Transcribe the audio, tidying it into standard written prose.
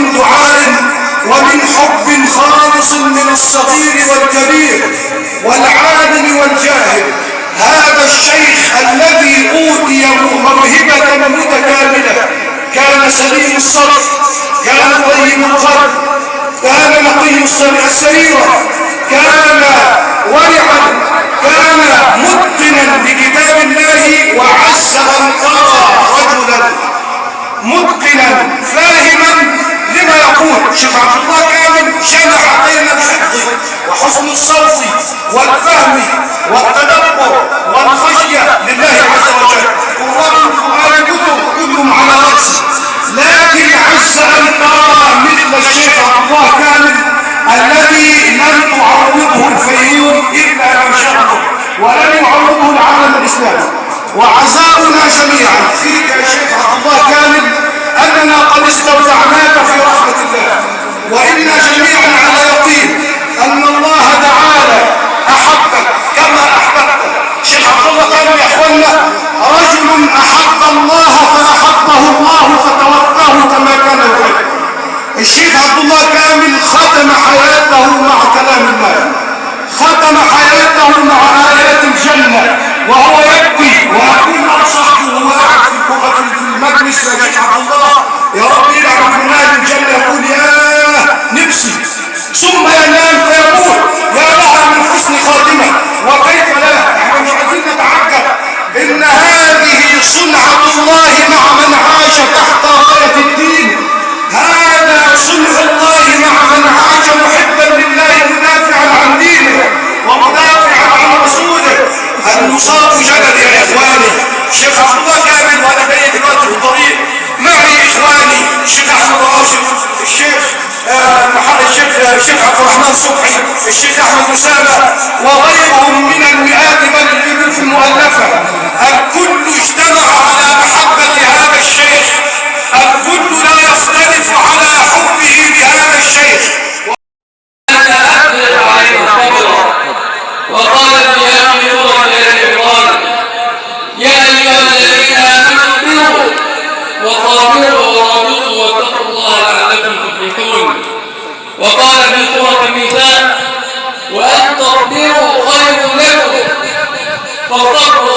ومن دعاء ومن حب خالص من الصغير والكبير والعالم والجاهل. هذا الشيخ الذي أوتي موهبة متكاملة كان سليم الصدر، كان طيب القلب، كان نقي السريرة، كان ورعا، كان متقنا لكتاب الله. وعز أن ترى رجلا متقنا فاهما لما يقول. شيخ عبد الله كامل جمع بين الحفظ وحسن الصوت والفهم والتدبر والخشية لله عز وجل. والقرآن كلهم على رأسه، لكن عز أن ترى مثل الشيخ عبد الله كامل الذي لم تعرضه الفيوم إلا أنشأه ولم يعرضه العالم الإسلامي. وعزاؤنا جميعا فيك يا شيخ عبد الله كامل أننا قد استودعناك في رحمة الله، وإنا جميعا على يقين أن الله تعالى أحبك كما أحببت. شيخ عبد الله كامل يا أخوانا رجل أحب الله فأحبه الله فتوفاه كما كان يحب. الشيخ عبد الله كامل ختم حياته مع كلام الله، ختم حياته مع آيات الجنة وهو يبكي. وأكون أنصحته وهو قاعد في المجلس يا شيخ عبد الله يا رب يلعب في نادي الجنة يقول يا نفسي، ثم ينام فيقول يا لها من حسن خاتمة. وكيف لا؟ احنا مش عايزين نتعجب إن هذه صنعة الله مع من عاش تحت راية الدين. هذا صنع الله مع من عاش محبا لله مدافعا عن دينه ومدافعا عن رسوله. المصاب جلد يا اخواني. الشيخ عبد الله كامل وانا جاي دلوقتي في الطريق معي اخواني الشيخ احمد راشد، الشيخ عبد الرحمن صبحي، الشيخ احمد مسامة وغيرهم من المئات بل الالوف المؤلفه. الكل اجتمع على محبه هذا الشيخ، الكل لا يختلف على حبه لهذا الشيخ. وقال في آخر سورة آل عمران يا أيها الذين آمنوا اصبروا وصابروا ورابطوا واتقوا الله لعلكم تفلحون. وقال في سورة النساء وأن تصبروا خير لكم فالصبر